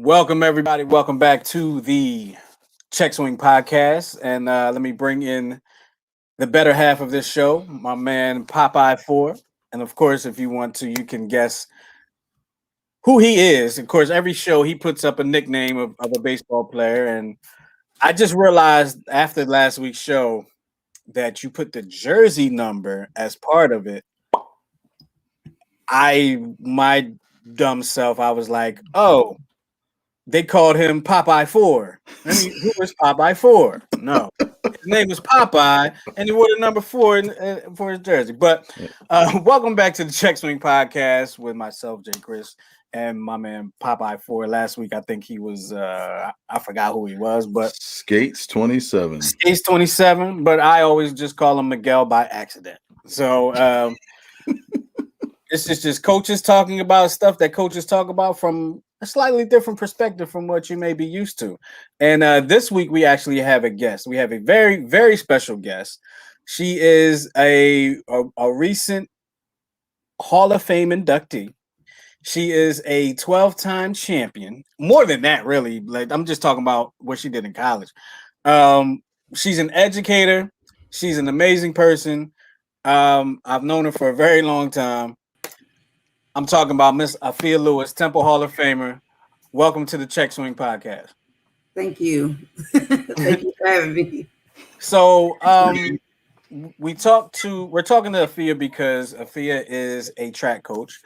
Welcome, everybody. Welcome back to the Check Swing podcast. And let me bring in the better half of this show, my man Popeye 4. And of course, if you want to, you can guess who he is. Of course, every show he puts up a nickname of a baseball player. And I just realized after last week's show that you put the jersey number as part of it. My dumb self, I was like, oh, they called him Popeye 4. I mean, who was Popeye 4? No. His name was Popeye, and he wore the number 4 for his jersey. But welcome back to the Check Swing podcast with myself, Jay Chris, and my man Popeye 4. Last week, I think he was, I forgot who he was, but Skates 27. Skates 27, but I always just call him Miguel by accident. So it's just coaches talking about stuff that coaches talk about from a slightly different perspective from what you may be used to. And this week we actually have a guest. We have a very, very special guest. She is a recent Hall of Fame inductee. She is a 12-time champion. More than that, really. Like, I'm just talking about what she did in college. She's an educator. She's an amazing person. I've known her for a very long time. I'm talking about Miss Afia Lewis, Temple Hall of Famer. Welcome to the Check Swing podcast. Thank you. Thank you for having me. So we're talking to Afia because Afia is a track coach.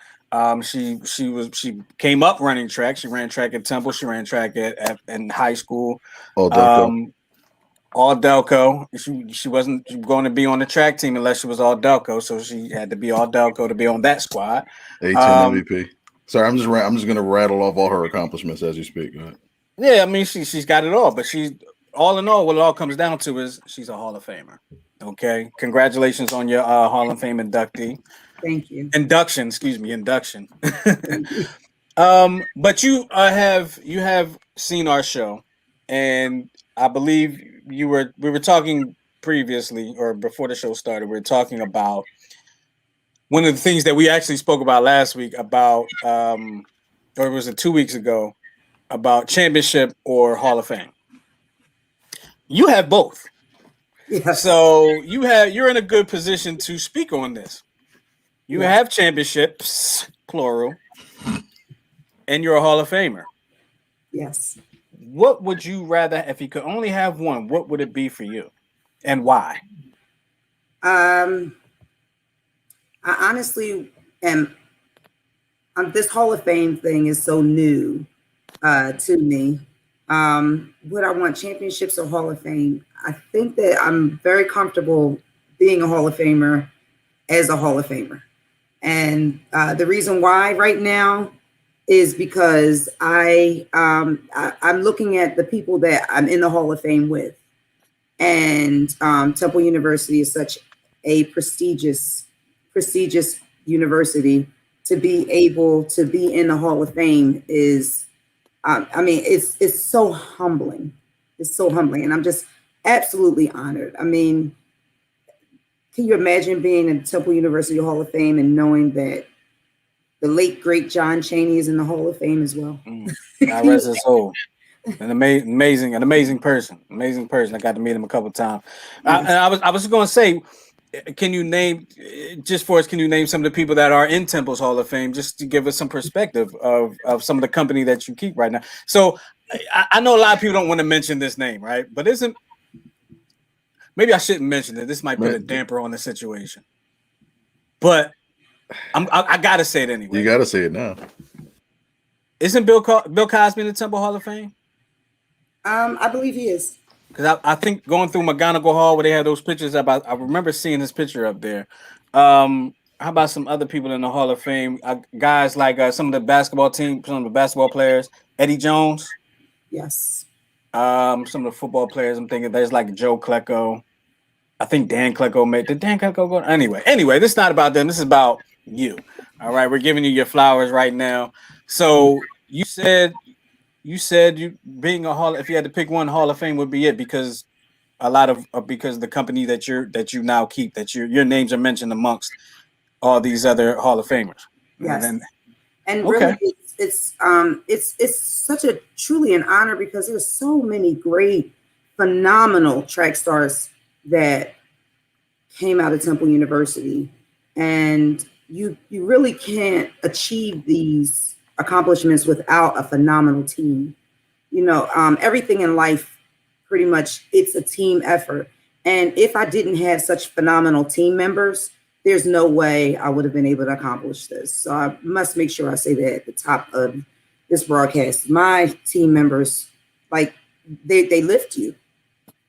She came up running track. She ran track at Temple. She ran track in high school. All Delco. She wasn't going to be on the track team unless she was all Delco, so she had to be all Delco to be on that squad. 18 MVP. Sorry, I'm just going to rattle off all her accomplishments as you speak. Yeah, I mean she's got it all, but she's all in all. What it all comes down to is she's a Hall of Famer. Okay, congratulations on your Hall of Fame inductee. Thank you. Induction. But you have seen our show, and I believe we were talking previously or before the show started. We were talking about one of the things that we actually spoke about last week about, or was it 2 weeks ago, about championship or Hall of Fame. You have both. Yes. So you're in a good position to speak on this. You have championships, plural, and you're a Hall of Famer. Yes. What would you rather, if you could only have one, what would it be for you and why? I honestly am. This Hall of Fame thing is so new to me. Would I want championships or Hall of Fame? I think that I'm very comfortable being a Hall of Famer as a Hall of Famer. And the reason why right now is because I'm looking at the people that I'm in the Hall of Fame with. And Temple University is such a prestigious university. To be able to be in the Hall of Fame is, it's so humbling. It's so humbling. And I'm just absolutely honored. I mean, can you imagine being in Temple University Hall of Fame and knowing that the late, great John Chaney is in the Hall of Fame as well? God rest his soul. An amazing person. Amazing person. I got to meet him a couple of times. Yes. I was going to say, can you name some of the people that are in Temple's Hall of Fame, just to give us some perspective of some of the company that you keep right now? So I know a lot of people don't want to mention this name, right? But maybe I shouldn't mention it. This might put a damper on the situation. But I gotta say it anyway. You gotta say it now. Isn't Bill Cosby in the Temple Hall of Fame? I believe he is. Because I think going through McGonigal Hall where they had those pictures up, I remember seeing his picture up there. How about some other people in the Hall of Fame? Guys like some of the basketball players, Eddie Jones. Yes. Some of the football players, I'm thinking there's like Joe Klecko. I think Dan Klecko did Dan Klecko go? Anyway, this is not about them. This is about you. All right, we're giving you your flowers right now. So you said you being if you had to pick one, Hall of Fame would be it because because the company that you now keep, that your names are mentioned amongst all these other Hall of Famers. Yes. And really, it's such a truly an honor because there's so many great, phenomenal track stars that came out of Temple University, and you really can't achieve these accomplishments without a phenomenal team. Everything in life, pretty much, it's a team effort. And if I didn't have such phenomenal team members, there's no way I would have been able to accomplish this. So I must make sure I say that at the top of this broadcast. My team members, like, they lift you.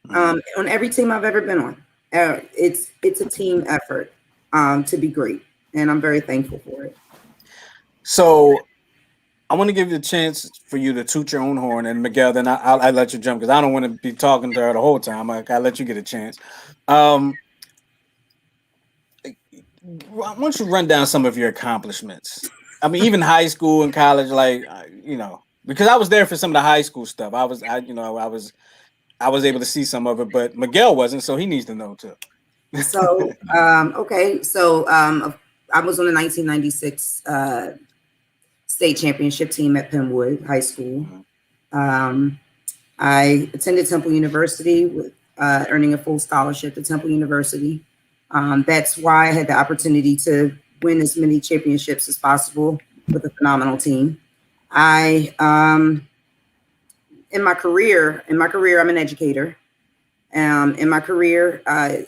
On every team I've ever been on, it's a team effort to be great, and I'm very thankful for it. So I want to give you a chance for you to toot your own horn, and Miguel, then I'll let you jump because I don't want to be talking to her the whole time. I'll let you get a chance. Why don't you run down some of your accomplishments? I mean, even high school and college, because I was there for some of the high school stuff. I was able to see some of it, but Miguel wasn't, so he needs to know too. So, okay. So, I was on the 1996 state championship team at Penwood High School. I attended Temple University with earning a full scholarship to Temple University. That's why I had the opportunity to win as many championships as possible with a phenomenal team. In my career, I'm an educator. In my career, I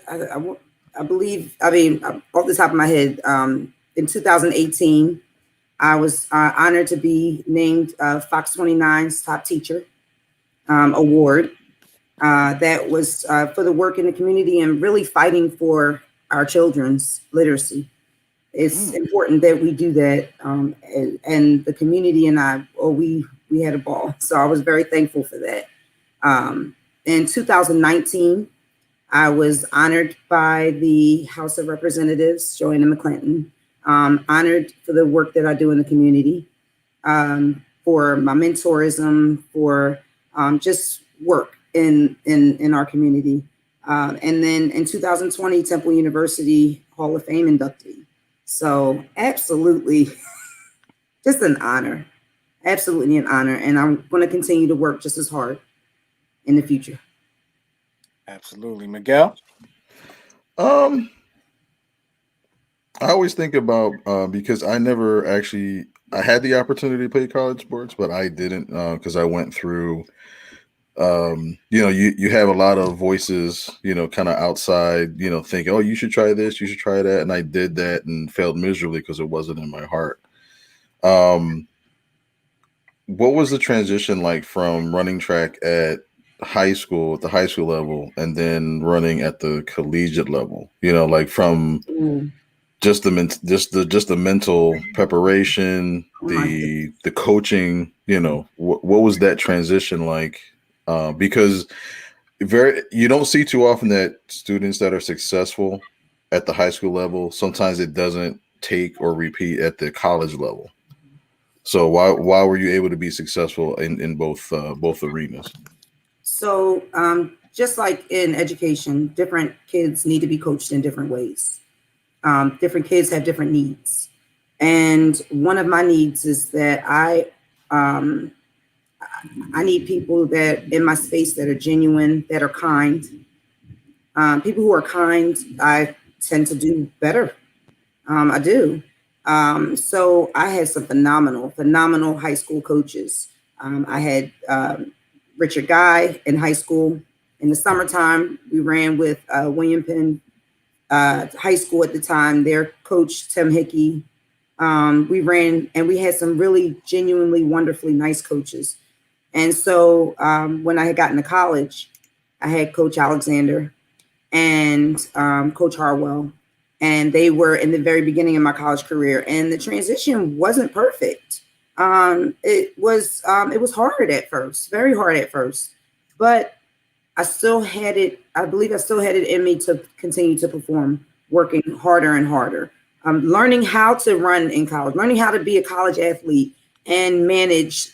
believe, off the top of my head, in 2018, I was honored to be named Fox 29's Top Teacher Award. That was for the work in the community and really fighting for our children's literacy. It's important that we do that, and the community and I, we had a ball. So I was very thankful for that. In 2019, I was honored by the House of Representatives, Joanna McClinton, honored for the work that I do in the community, for my mentorism, for just work in our community. And then in 2020, Temple University Hall of Fame inductee. So absolutely, just an honor. Absolutely an honor. And I'm going to continue to work just as hard in the future. Absolutely. Miguel? I always think about, because I never actually, I had the opportunity to play college sports, but I didn't, because I went through, you have a lot of voices, kind of outside, thinking, oh, you should try this, you should try that. And I did that and failed miserably because it wasn't in my heart. What was the transition like from running track at the high school level and then running at the collegiate level, like from just the mental preparation, the coaching, what was that transition like? Because you don't see too often that students that are successful at the high school level, sometimes it doesn't take or repeat at the college level. So why were you able to be successful in both arenas? So just like in education, different kids need to be coached in different ways. Different kids have different needs. And one of my needs is that I need people that in my space that are genuine, that are kind. People who are kind, I tend to do better. I do. So I had some phenomenal high school coaches. I had Richard Guy in high school. In the summertime, we ran with William Penn High School at the time. Their coach, Tim Hickey. We ran and we had some really genuinely, wonderfully nice coaches. And so when I had gotten to college, I had Coach Alexander and Coach Harwell. And they were in the very beginning of my college career. And the transition wasn't perfect. It was hard at first, very hard at first. But I still had it. I believe I still had it in me to continue to perform, working harder and harder. Learning how to run in college, learning how to be a college athlete and manage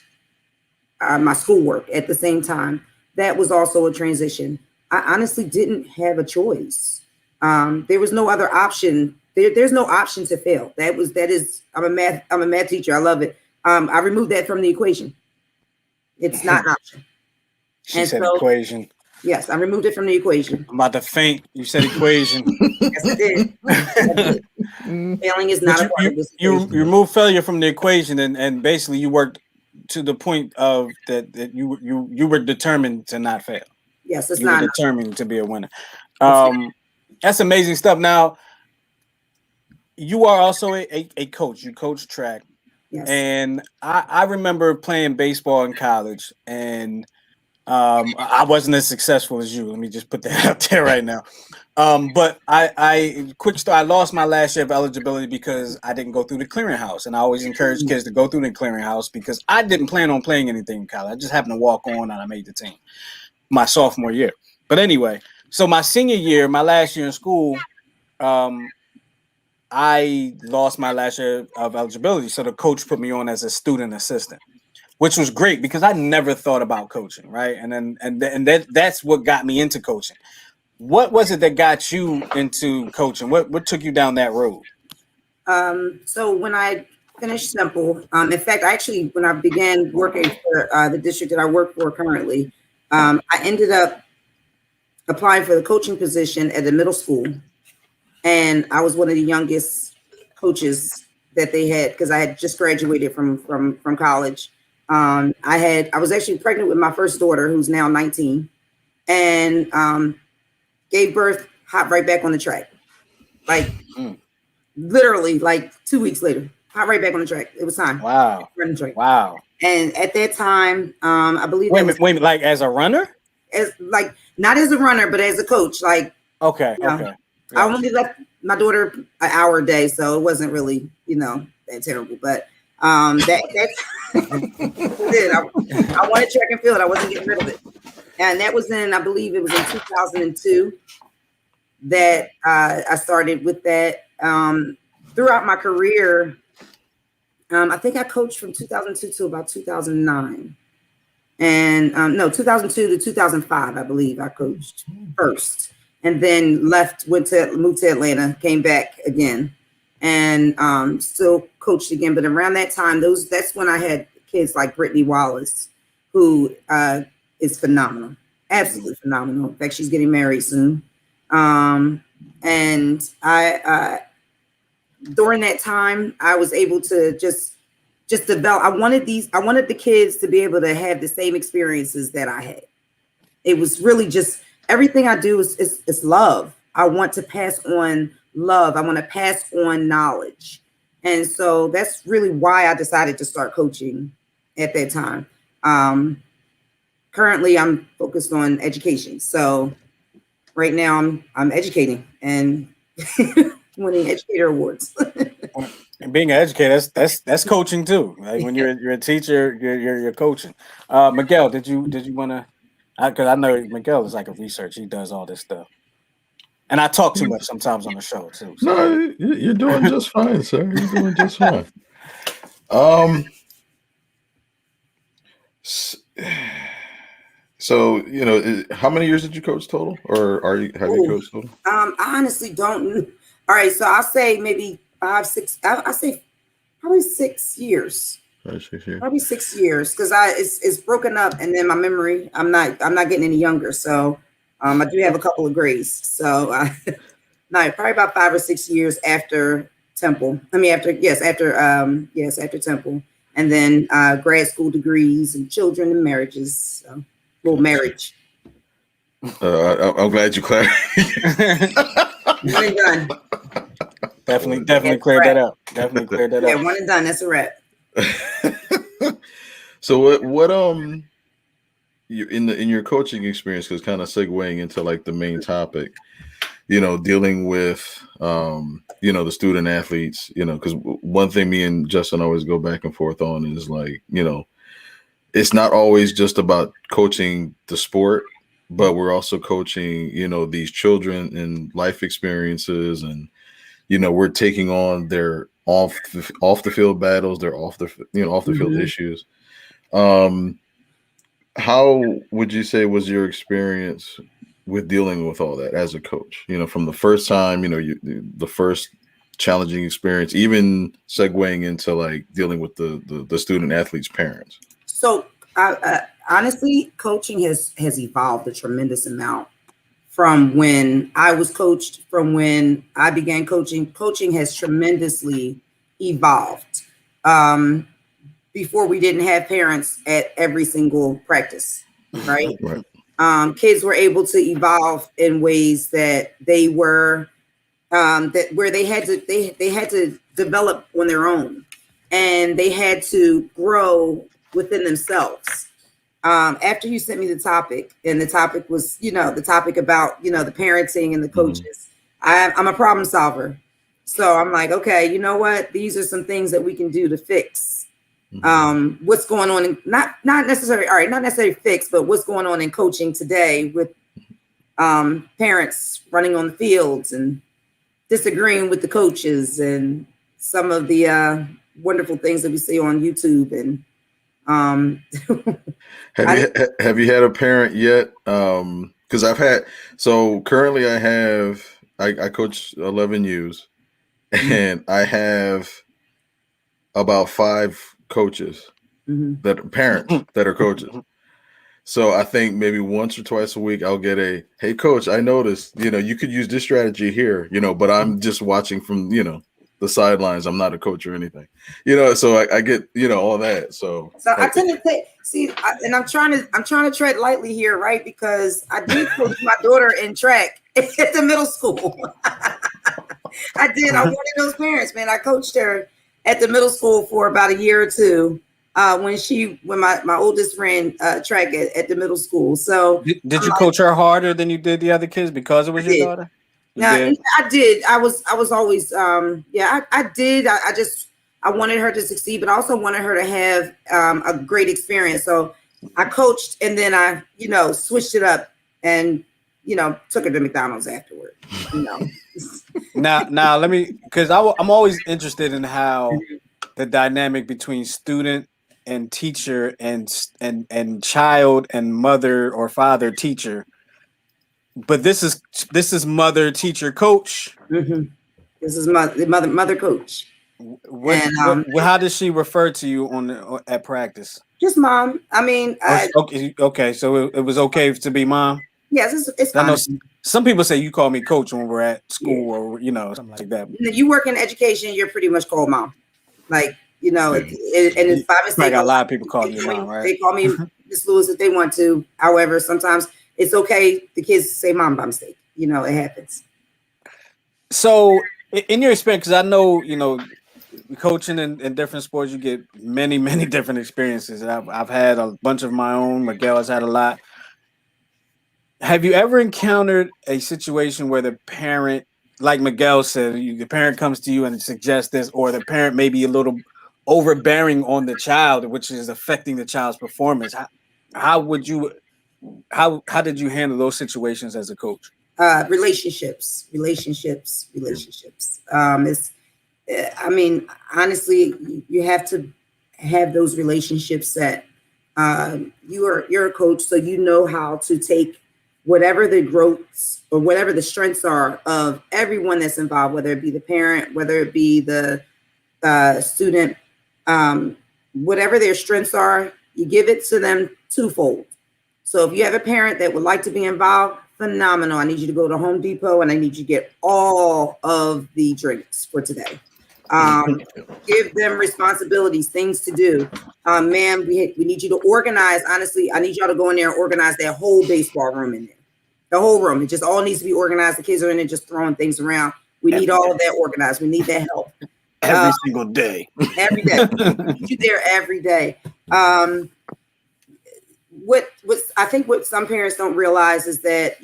my schoolwork at the same time. That was also a transition. I honestly didn't have a choice. There was no other option. There's no option to fail. I'm a math teacher. I love it. I removed that from the equation. It's not an option. She said equation. Yes, I removed it from the equation. I'm about to faint. You said equation. Yes, I did. Failing is not a part of this equation. You remove failure from the equation, and basically you worked to the point of that you were determined to not fail. Yes, it's you not were determined to be a winner. That's amazing stuff. Now, you are also a coach. You coach track. Yes. And I remember playing baseball in college, and I wasn't as successful as you. Let me just put that out there right now. But I lost my last year of eligibility because I didn't go through the clearinghouse, and I always encourage kids to go through the clearinghouse because I didn't plan on playing anything in college. I just happened to walk on, and I made the team my sophomore year. But anyway, so my senior year, my last year in school, I lost my last year of eligibility, so the coach put me on as a student assistant, which was great because I never thought about coaching, right? And that's what got me into coaching. What was it that got you into coaching? What took you down that road? So when I finished Simple, in fact, when I began working for the district that I work for currently, I ended up applying for the coaching position at the middle school. And I was one of the youngest coaches that they had because I had just graduated from college. I was actually pregnant with my first daughter, who's now 19, and gave birth, hopped right back on the track. Like literally like 2 weeks later, hopped right back on the track. It was time. Wow. Wow. And at that time, I believe wait a minute, like as a runner? Not as a runner, but as a coach. Like okay. I only left my daughter an hour a day, so it wasn't really, that terrible. But that's it. I wanted track and field. I wasn't getting rid of it. And that was I believe it was in 2002 that I started with that. Throughout my career, I think I coached from 2002 to about 2009. And 2002 to 2005, I believe I coached first. And then moved to Atlanta, came back again, and still coached again. But around that time, that's when I had kids like Brittany Wallace, who is phenomenal, absolutely phenomenal. In fact, she's getting married soon. And I during that time, I was able to just develop. I wanted the kids to be able to have the same experiences that I had. It was really just. Everything I do is love. I want to pass on love. I want to pass on knowledge. And so that's really why I decided to start coaching at that time. Currently, I'm focused on education. So right now I'm educating and winning educator awards. And being an educator, that's coaching too. Like when you're a teacher, you're coaching. Miguel, did you want to? Because I know Miguel is like a researcher. He does all this stuff. And I talk too much sometimes on the show, too. So. No, you're doing just fine, sir. You're doing just fine. So, how many years did you coach total? Or have you coached total? I honestly don't. All right, so I'll say maybe 5, 6. I'll say probably 6 years. Probably 6 years because it's broken up, and then my memory. I'm not getting any younger, so I do have a couple of grades. So probably about 5 or 6 years after Temple. After Temple, and then grad school degrees and children and marriages. So, marriage. I'm glad you clarified. One and done. Definitely cleared that up. Definitely cleared that up. Yeah, one and done. That's a wrap. So what you in your coaching experience, because kind of segueing into like the main topic, dealing with the student athletes, because one thing me and Justin always go back and forth on is like, it's not always just about coaching the sport, but we're also coaching, these children and life experiences, and we're taking on their off the field battles, their off the field issues. How would you say was your experience with dealing with all that as a coach? From the first time, the first challenging experience, even segueing into like dealing with the student athletes' parents? So honestly, coaching has evolved a tremendous amount from when I was coached, from when I began coaching. Coaching has tremendously evolved. Before, we didn't have parents at every single practice, right? Right. Kids were able to evolve in ways that they were where they had to develop on their own, and they had to grow within themselves. After you sent me the topic, and the topic was, the topic about, the parenting and the coaches, I'm a problem solver. So I'm like, okay, you know what? These are some things that we can do to fix what's going on in, not necessarily fix, but what's going on in coaching today with parents running on the fields and disagreeing with the coaches, and some of the wonderful things that we see on YouTube. And have you had a parent yet? Because currently I coach 11 U's, and I have about 5 coaches that are parents that are coaches. So I think maybe once or twice a week I'll get hey coach, I noticed, you could use this strategy here, but I'm just watching from, the sidelines. I'm not a coach or anything, so I get, all that. So I tend to and I'm trying to tread lightly here, right? Because I did coach my daughter in track at the middle school. I did. I'm one of those parents, man. I coached her at the middle school for about a year or two. When my oldest ran track at the middle school. So did you coach her harder than you did the other kids because it was your daughter? I did. I was always I did. I wanted her to succeed, but I also wanted her to have a great experience. So I coached, and then I switched it up and took her to McDonald's afterward. Now let me, because I'm always interested in how the dynamic between student and teacher and child and mother or father teacher, but this is mother teacher coach. This is mother coach. How does she refer to you at practice? Just mom. I mean, okay. So it was okay to be mom. Yes, it's fine. I know some people say you call me coach when we're at school, or something like that. You work in education, you're pretty much called mom. Like, and it's by mistake. Like a lot of people call you mom, right? They call me Miss Lewis if they want to. However, sometimes it's okay. The kids say mom by mistake. It happens. So, in your experience, because I know, coaching in different sports, you get many, many different experiences. And I've had a bunch of my own. Miguel has had a lot. Have you ever encountered a situation where the parent, like Miguel said, the parent comes to you and suggests this, or the parent may be a little overbearing on the child, which is affecting the child's performance? How did you handle those situations as a coach? Relationships. Honestly, you have to have those relationships that you're a coach, so you know how to take whatever the growths or whatever the strengths are of everyone that's involved, whether it be the parent, whether it be the student, whatever their strengths are, you give it to them twofold. So if you have a parent that would like to be involved, phenomenal. I need you to go to Home Depot and I need you to get all of the drinks for today. Give them responsibilities, things to do. Ma'am, we need you to organize. Honestly, I need y'all to go in there and organize that whole baseball room in there. The whole room. It just all needs to be organized. The kids are in there just throwing things around. We need all of that organized. We need that help. Every single day. Every day. We need you there every day. What I think what some parents don't realize is that,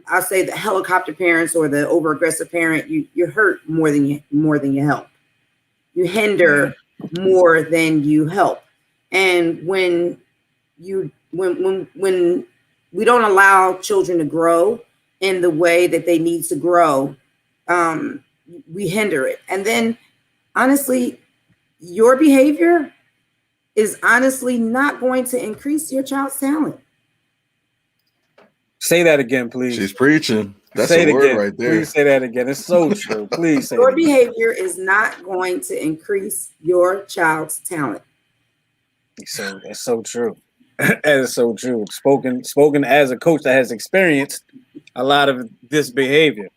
I'll say the helicopter parents or the over aggressive parent, you hurt more than you help. You hinder more than you help. And when we don't allow children to grow in the way that they need to grow, we hinder it. And then honestly, your behavior is honestly not going to increase your child's talent. Say that again, please. She's preaching. That's say a it word again. right there. Please say that again. It's so true. Please say Your it again. behavior is not going to increase your child's talent. So that's so true. That is so true. Spoken as a coach that has experienced a lot of this behavior.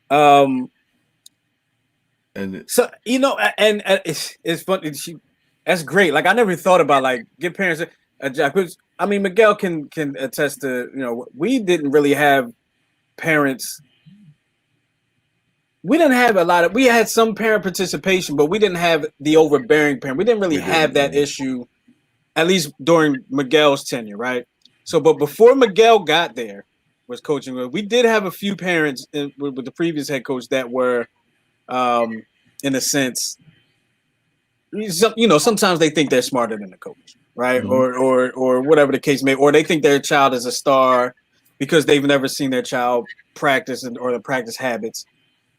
And So and it's funny. That's great. Like I never thought about like give parents a job. 'Cause, I mean, Miguel can attest to we didn't really have parents. We didn't have a lot of. We had some parent participation, but we didn't have the overbearing parent. We didn't really have that issue, at least during Miguel's tenure, right? So, but before Miguel got there, was coaching. We did have a few parents with the previous head coach that were, in a sense, sometimes they think they're smarter than the coach, right? Mhm. Or whatever the case may, or they think their child is a star because they've never seen their child practice or the practice habits,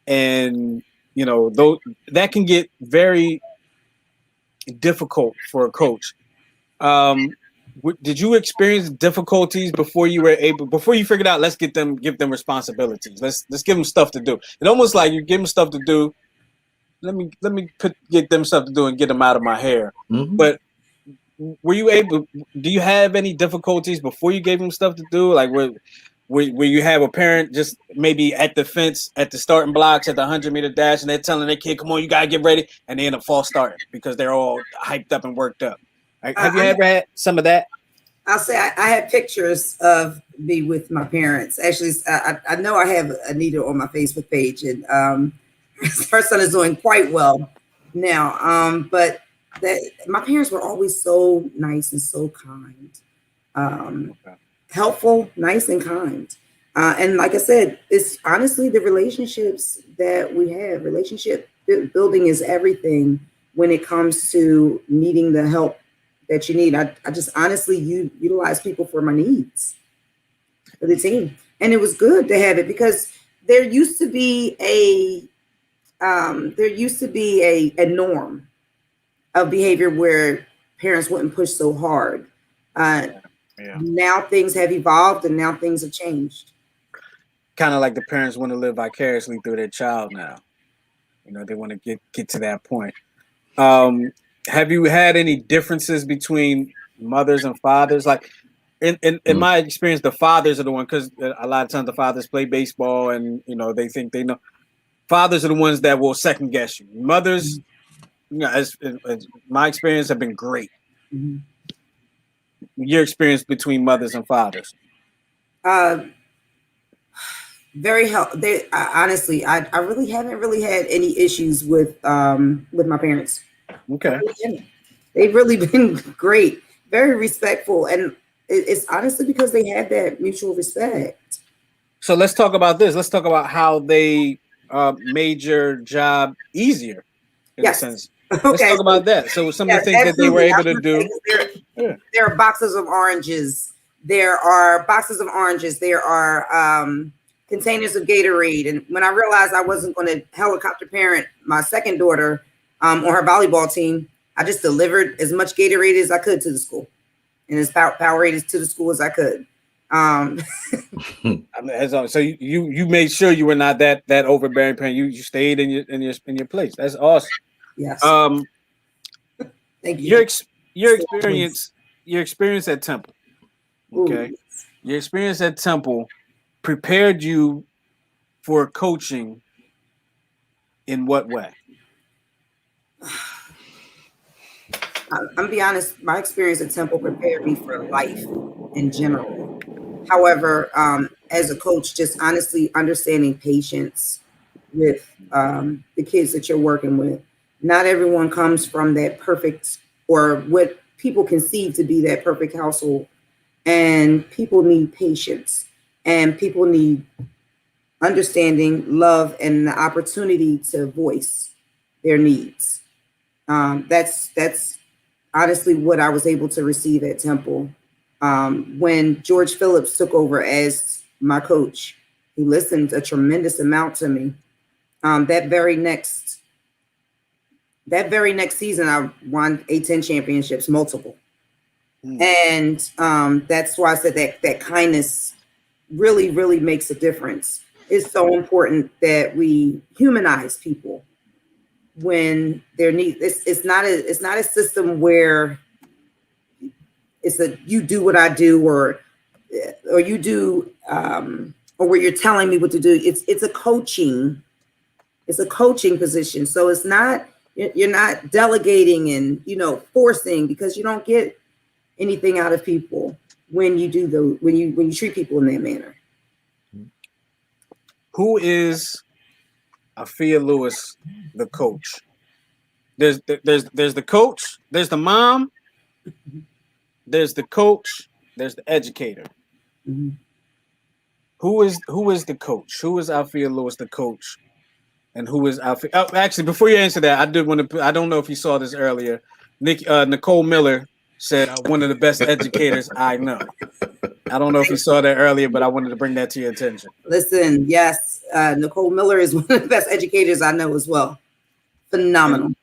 and though that can get very difficult for a coach. Did you experience difficulties before you figured out give them responsibilities, let's give them stuff to do? It's almost like you give them stuff to do. Let me get them stuff to do and get them out of my hair. Mhm. But do you have any difficulties before you gave them stuff to do? Like where you have a parent just maybe at the fence at the starting blocks at the 100-meter dash, and they're telling their kid, come on, you gotta get ready, and they end up false starting because they're all hyped up and worked up. Have you ever had some of that? I'll say I have pictures of me with my parents. Actually, I know I have Anita on my Facebook page, and her son is doing quite well now. But my parents were always so nice and so kind, helpful, nice and kind. And like I said, it's honestly the relationships that we have. Relationship building is everything when it comes to needing the help that you need. I just honestly utilize people for my needs for the team. And it was good to have it because there used to be a norm of behavior where parents wouldn't push so hard. Now things have evolved and now things have changed. Kind of like the parents want to live vicariously through their child now. They want to get to that point. Have you had any differences between mothers and fathers? Like in my experience, the fathers are the one, because a lot of times the fathers play baseball and they think they know. Fathers are the ones that will second guess you. Mothers, as my experience, have been great. Mm-hmm. Your experience between mothers and fathers? Very helpful. Honestly, I really haven't really had any issues with my parents. Okay. They've really been great, very respectful, and it's honestly because they have that mutual respect. So let's talk about this. Let's talk about how they made your job easier, in a sense. Let's talk about that. So some of the things that they were able to do. There are boxes of oranges. There are boxes of oranges. There are containers of Gatorade. And when I realized I wasn't going to helicopter parent my second daughter on her volleyball team, I just delivered as much Gatorade as I could to the school and as Powerade to the school as I could. So you made sure you were not that overbearing parent. You stayed in your place. That's awesome. Yes. Thank you. Your experience at Temple. Okay. Ooh. Your experience at Temple prepared you for coaching in what way? I'm gonna be honest, my experience at Temple prepared me for life in general. However, as a coach, just honestly understanding patience with the kids that you're working with. Not everyone comes from that perfect, or what people conceive to be that perfect household. And people need patience, and people need understanding, love, and the opportunity to voice their needs. That's honestly what I was able to receive at Temple. When George Phillips took over as my coach, he listened a tremendous amount to me. That very next season, I won A10 championships, multiple. And that's why I said that kindness really, really makes a difference. it's so important that we humanize people when they're need. It's not a system where it's a you do what I do or you do or where you're telling me what to do. It's a coaching. It's a coaching position. So it's not you're not delegating and forcing, because you don't get anything out of people when you do when you treat people in that manner. Who is Afia Lewis, the coach? There's the coach, there's the mom, there's the coach, there's the educator. Mm-hmm. Who is the coach? Who is Afia Lewis, the coach? And who is Afia? Oh, actually, before you answer that, I did want to. I don't know if you saw this earlier. Nicole Miller said one of the best educators I know. I don't know if you saw that earlier, but I wanted to bring that to your attention. Listen, yes, Nicole Miller is one of the best educators I know as well. Phenomenal.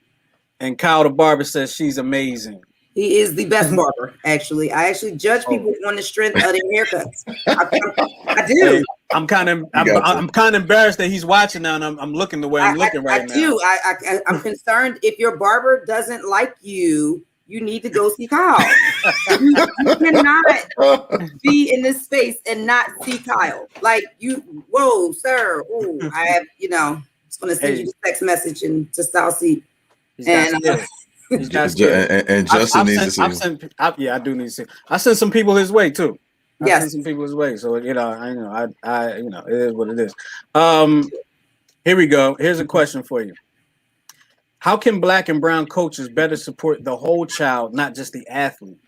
And Kyle the barber says she's amazing. He is the best barber, actually. I actually judge people on the strength of their haircuts. I do. Hey, I'm kind of embarrassed that he's watching now, and I'm looking the way I'm looking right now. I do. I'm concerned if your barber doesn't like you. You need to go see Kyle. You cannot be in this space and not see Kyle. Like whoa, sir. Ooh, I have, just going to send you a text message and to Style Seat. And Justin needs to see. I do need to see. I sent some people his way too. Yes. Sent some people his way. So I it is what it is. Here we go. Here's a question for you. How can Black and brown coaches better support the whole child, not just the athlete?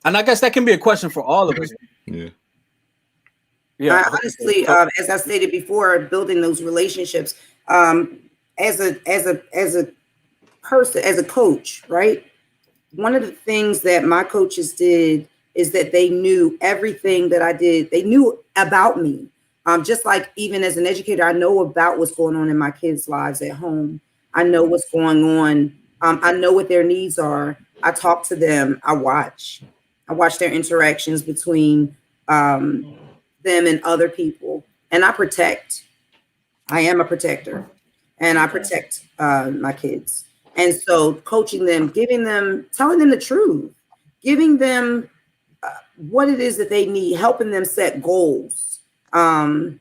And I guess that can be a question for all of us. Yeah. Honestly, as I stated before, building those relationships as a person, as a coach, right? One of the things that my coaches did is that they knew everything that I did. They knew about me. Just like even as an educator, I know about what's going on in my kids' lives at home. I know what's going on. I know what their needs are. I talk to them. I watch their interactions between them and other people. And I protect. I am a protector. And I protect my kids. And so coaching them, telling them the truth, giving them what it is that they need, helping them set goals, and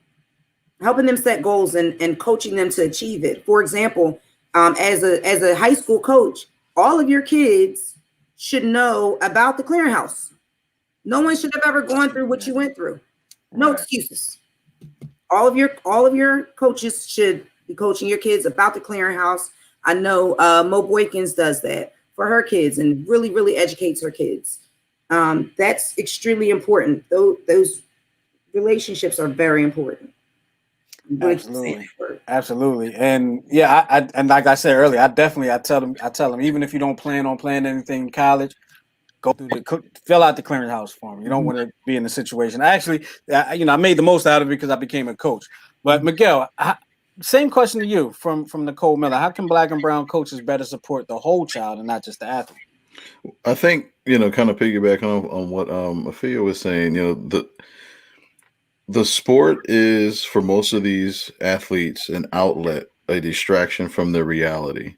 coaching them to achieve it. For example, as a high school coach, all of your kids should know about the clearinghouse. No one should have ever gone through what you went through. No excuses. All of your coaches should be coaching your kids about the clearinghouse. I know Mo Boykins does that for her kids and really, really educates her kids. That's extremely important. Those relationships are very important. Absolutely. And yeah, and like I said earlier, I tell them, even if you don't plan on playing anything in college, go through fill out the clearinghouse form. You don't want to be in a situation. I made the most out of it because I became a coach. But Miguel, same question to you from Nicole Miller. How can Black and brown coaches better support the whole child and not just the athlete? I think, kind of piggybacking on what Afia was saying, the sport is, for most of these athletes, an outlet, a distraction from their reality.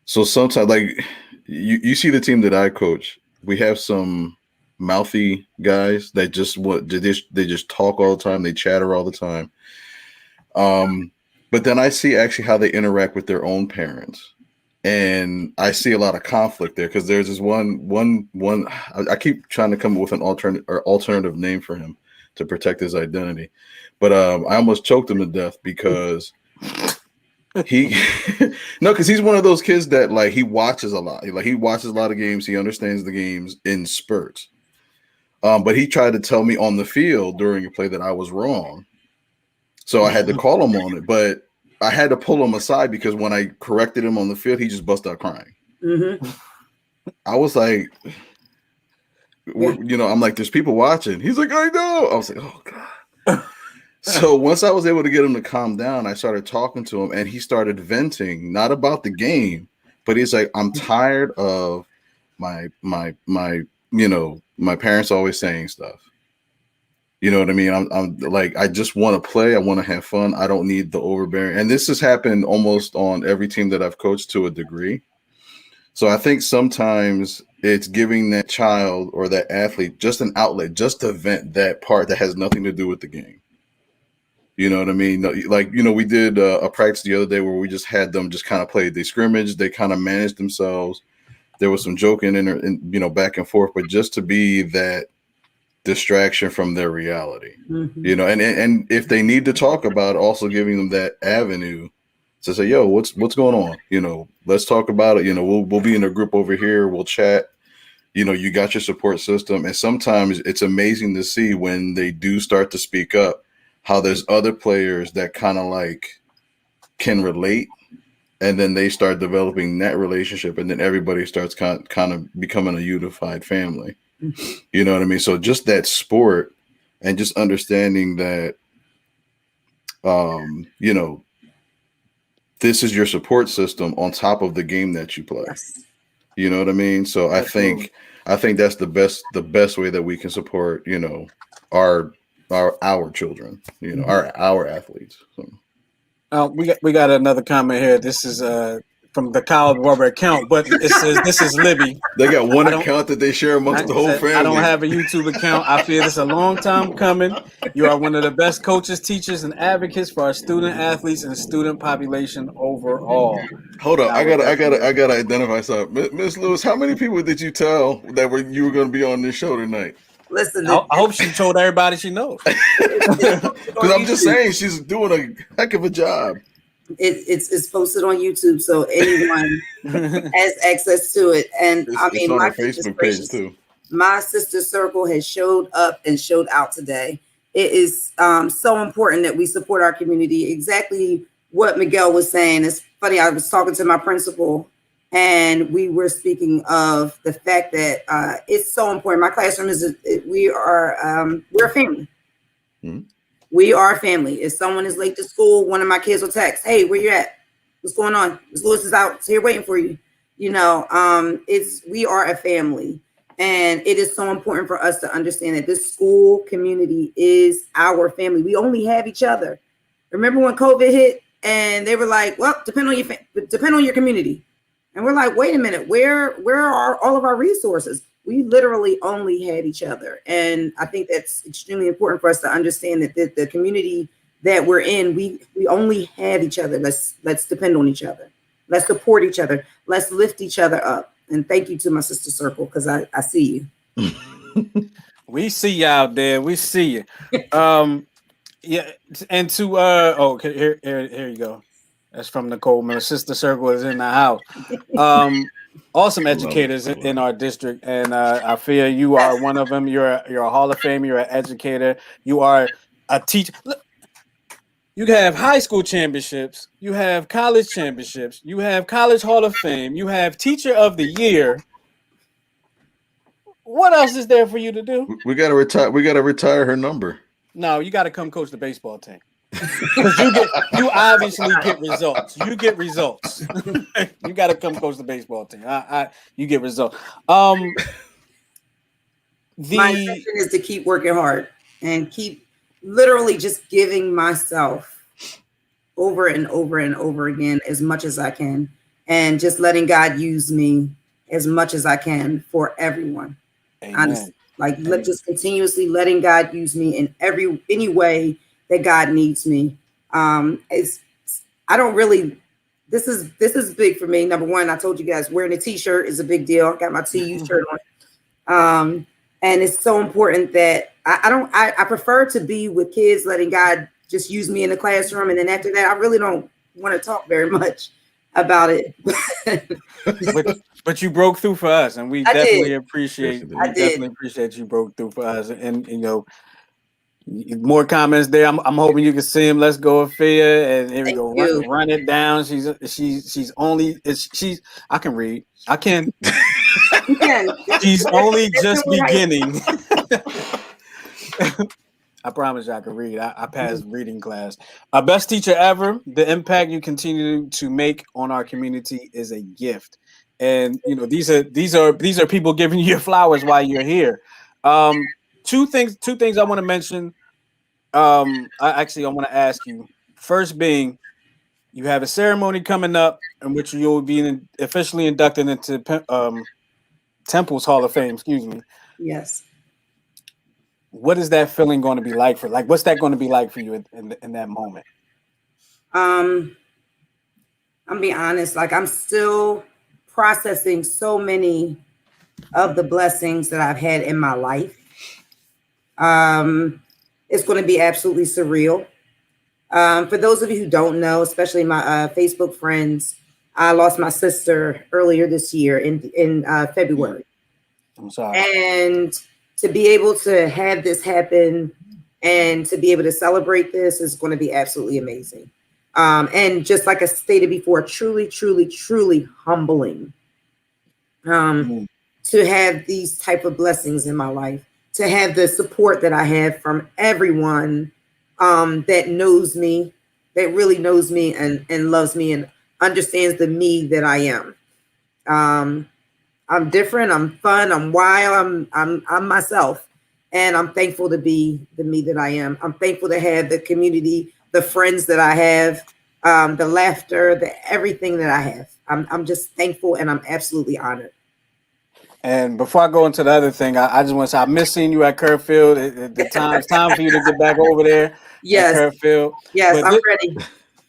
So sometimes, like you see the team that I coach, we have some mouthy guys that they just talk all the time, they chatter all the time. But then I see actually how they interact with their own parents. And I see a lot of conflict there because there's this one. I keep trying to come up with an alternative name for him to protect his identity, but I almost choked him to death because because he's one of those kids that like he watches a lot. He watches a lot of games. He understands the games in spurts. But he tried to tell me on the field during a play that I was wrong, so I had to call him on it. But I had to pull him aside because when I corrected him on the field, he just busted out crying. Mm-hmm. I was like, I'm like, there's people watching. He's like, I know. I was like, oh God. So once I was able to get him to calm down, I started talking to him and he started venting, not about the game, but he's like, I'm tired of my parents always saying stuff. You know what I mean? I'm like, I just want to play. I want to have fun. I don't need the overbearing. And this has happened almost on every team that I've coached to a degree. So I think sometimes it's giving that child or that athlete just an outlet, just to vent that part that has nothing to do with the game. You know what I mean? Like, we did a practice the other day where we just had them just kind of play. They scrimmaged, they kind of managed themselves. There was some joking in back and forth, but just to be that distraction from their reality, and if they need to talk about it, also giving them that avenue to say, yo, what's going on? Let's talk about it. We'll be in a group over here. We'll chat. You got your support system. And sometimes it's amazing to see when they do start to speak up, how there's other players that kind of like can relate. And then they start developing that relationship. And then everybody starts kind of becoming a unified family. You know what I mean? So just that sport and just understanding that, this is your support system on top of the game that you play. Yes. You know what I mean? So Absolutely. I think that's the best way that we can support, our children, our athletes. So. We got another comment here. This is from the Kyle Barber account, but it says this is Libby. They got one account that they share amongst the whole family. I don't have a YouTube account. I feel it's a long time coming. You are one of the best coaches, teachers, and advocates for our student athletes and student population overall. Hold up, I gotta identify something. Miss Lewis, how many people did you tell that you were going to be on this show tonight? Listen, I hope she told everybody she knows. Because I'm just saying she's doing a heck of a job. It's posted on YouTube, so anyone has access to it. And It's my on our Facebook page too. My sister circle has showed up and showed out today. It is so important that we support our community. Exactly what Miguel was saying. It's funny. I was talking to my principal, and we were speaking of the fact that it's so important. My classroom we're a family. Mm-hmm. We are a family. If someone is late to school, one of my kids will text, "Hey, where you at? What's going on? Miss Lewis is out here waiting for you." We are a family, and it is so important for us to understand that this school community is our family. We only have each other. Remember when COVID hit, and they were like, "Well, depend on your community," and we're like, "Wait a minute, where are all of our resources?" We literally only had each other. And I think that's extremely important for us to understand that the community that we're in, we only have each other. Let's depend on each other. Let's support each other. Let's lift each other up. And thank you to my sister circle, because I see you. We see you out there. We see you. Yeah. And to here you go. That's from Nicole. My sister circle is in the house. Awesome educators in our district, and Afia, you are one of them. You're a Hall of Fame. You're an educator. You are a teacher. Look, you have high school championships. You have college championships. You have college Hall of Fame. You have Teacher of the Year. What else is there for you to do? We got to retire. We got to retire her number. No, you got to come coach the baseball team. Because you obviously get results. You get results. You got to come coach the baseball team. You get results. My intention is to keep working hard and keep literally just giving myself over and over and over again as much as I can, and just letting God use me as much as I can for everyone. Amen. Honestly, just continuously letting God use me in any way that God needs me. This is big for me. Number one, I told you guys, wearing a t-shirt is a big deal. I got my TU shirt on. And it's so important that I prefer to be with kids, letting God just use me in the classroom. And then after that, I really don't want to talk very much about it. but you broke through for us, and we definitely appreciate you broke through for us. And more comments there. I'm hoping you can see him. Let's go, Afia. And here we go. Run it down. I can read. I can. She's only just beginning. I promise you I can read. I passed reading class. Our best teacher ever. The impact you continue to make on our community is a gift. And these are people giving you your flowers while you're here. two things I want to mention. I want to ask you. First being, you have a ceremony coming up in which you'll be officially inducted into Temple's Hall of Fame. Excuse me. Yes. What is that feeling going to be like what's that going to be like for you in that moment? I'm being honest. Like, I'm still processing so many of the blessings that I've had in my life. It's going to be absolutely surreal. For those of you who don't know, especially my Facebook friends, I lost my sister earlier this year in February. I'm sorry. And to be able to have this happen and to be able to celebrate this is going to be absolutely amazing. And just like I stated before, truly, truly, truly humbling to have these type of blessings in my life, to have the support that I have from everyone that knows me, that really knows me and loves me and understands the me that I am. I'm different. I'm fun. I'm wild. I'm myself, and I'm thankful to be the me that I am. I'm thankful to have the community, the friends that I have, the laughter, everything that I have. I'm just thankful, and I'm absolutely honored. And before I go into the other thing, I just want to say I miss seeing you at Kerrfield. It's time for you to get back over there. Yes, at Kerrfield. Yes, I'm ready.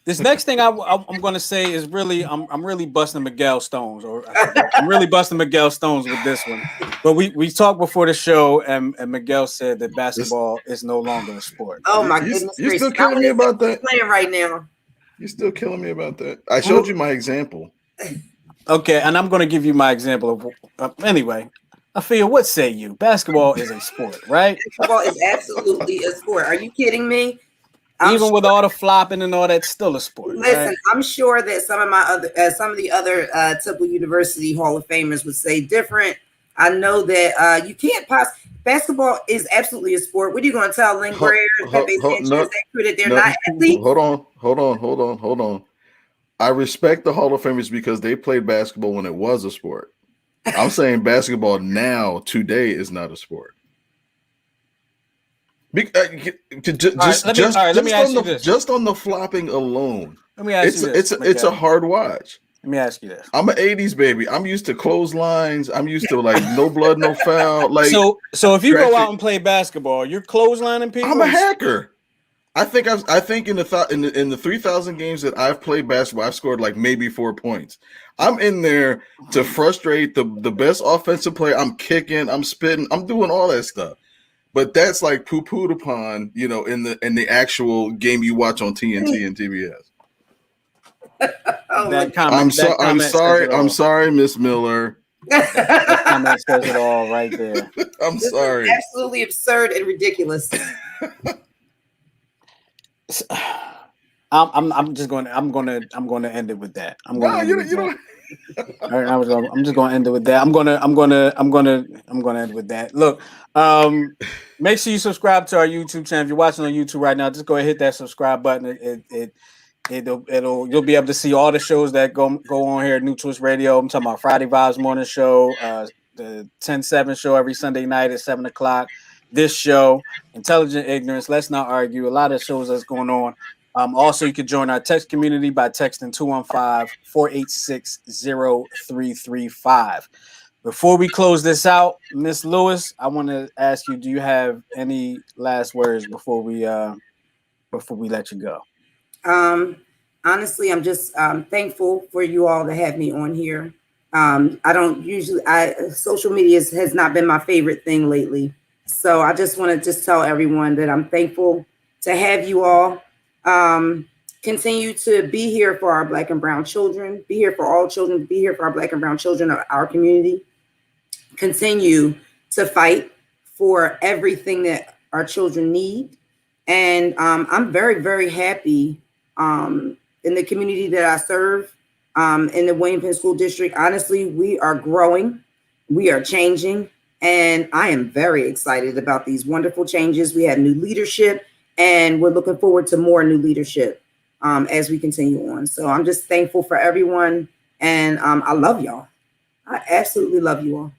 This next thing I'm going to say is really I'm really busting Miguel Stones, or I'm really busting Miguel Stones with this one. But we talked before the show, and Miguel said that basketball is no longer a sport. Oh my goodness! You're still killing me about that. Playing right now. You're still killing me about that. I showed you my example. Okay, and I'm going to give you my example of anyway. Afia, what say you? Basketball is a sport, right? Basketball is absolutely a sport. Are you kidding me? Even with all the flopping and all that, still a sport. Listen, right? I'm sure that some of the other Temple University Hall of Famers would say different. I know that you can't basketball is absolutely a sport. What are you going to tell Lynn Greer, Pepe Sanchez, that they're not athletes? Hold on. I respect the Hall of Famers because they played basketball when it was a sport. I'm saying basketball now, today, is not a sport. Just on the flopping alone, let me ask you this. It's a hard watch. Let me ask you this. I'm an 80s baby. I'm used to clotheslines. I'm used to like no blood, no foul. Like so if you go out and play basketball, you're clotheslining people. I'm a hacker. I think in the 3,000 games that I've played basketball, I've scored like maybe 4 points. I'm in there to frustrate the best offensive player. I'm kicking, I'm spitting, I'm doing all that stuff. But that's like poo-pooed upon, in the actual game you watch on TNT and TBS. I'm sorry, Miss Miller. That comment says it all right there. This sorry. Is absolutely absurd and ridiculous. I'm going to end it with that. I'm just going to end it with that. I'm going to end with that. Look, make sure you subscribe to our YouTube channel. If you're watching on YouTube right now, just go ahead and hit that subscribe button. You'll be able to see all the shows that go on here at New Twist Radio. I'm talking about Friday Vibes Morning Show, the 10-7 show every Sunday night at 7:00. This show, Intelligent Ignorance, Let's Not Argue, a lot of shows that's going on. Also, you can join our text community by texting 215-486-0335. Before we close this out, Miss Lewis, I want to ask you, do you have any last words before we let you go? Honestly, I'm just thankful for you all to have me on here. Social media has not been my favorite thing lately. So I just want to tell everyone that I'm thankful to have you all. Continue to be here for our Black and brown children, be here for all children, be here for our Black and brown children of our community. Continue to fight for everything that our children need. And I'm very, very happy in the community that I serve, in the Wayne Penn School District. Honestly, we are growing, we are changing. And I am very excited about these wonderful changes. We have new leadership, and we're looking forward to more new leadership as we continue on. So I'm just thankful for everyone, and I love y'all. I absolutely love you all.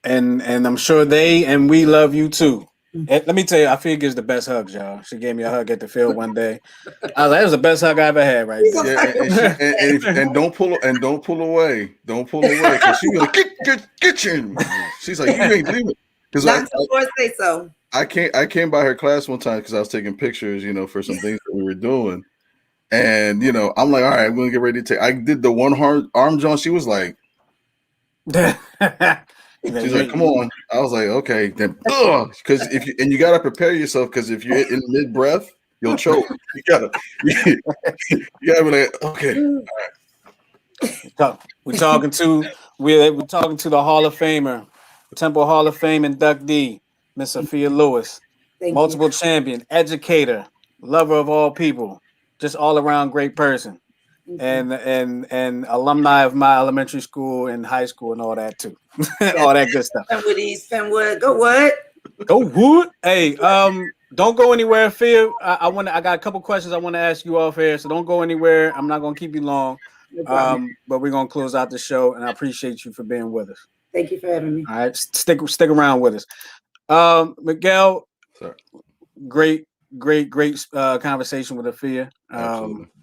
and I'm sure they and we love you too. Let me tell you, Afia gives the best hugs, y'all. She gave me a hug at the field one day. I was like, that was the best hug I ever had, right there. Yeah, and don't pull away. Don't pull away because she was like, get you. She's like, you ain't leaving. Because Not before say so. I came by her class one time because I was taking pictures, for some things that we were doing. And I'm like, all right, I'm gonna get ready to take. I did the one arm John. She was like, she's like, come on. I was like, okay, then, because you gotta prepare yourself because if you're in mid breath, you'll choke. You gotta be like, okay. We're talking to the Hall of Famer, Temple Hall of Fame inductee, Miss Afia Lewis, multiple champion, educator, lover of all people, just all around great person, and alumni of my elementary school and high school and all that too, all that good stuff. Fenwood, go what? Go Wood. Hey, don't go anywhere, Afia. I got a couple questions I want to ask you off air, so don't go anywhere. I'm not gonna keep you long. But we're gonna close out the show, and I appreciate you for being with us. Thank you for having me. All right, stick around with us. Miguel, sorry. Great conversation with Afia.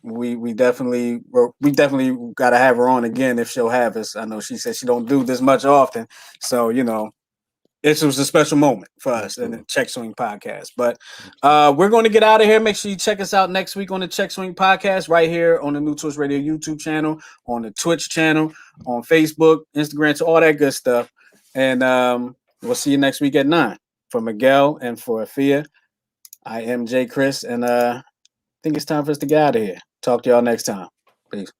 We definitely got to have her on again if she'll have us. I know she said she don't do this much often, so it was a special moment for us in the Check Swing podcast. But we're going to get out of here. Make sure you check us out next week on the Check Swing podcast right here on the New Twist Radio YouTube channel, on the Twitch channel, on Facebook, Instagram, so all that good stuff. And we'll see you next week at 9. For Miguel and for Afia, I am Jay Chris, and I think it's time for us to get out of here. Talk to y'all next time. Peace.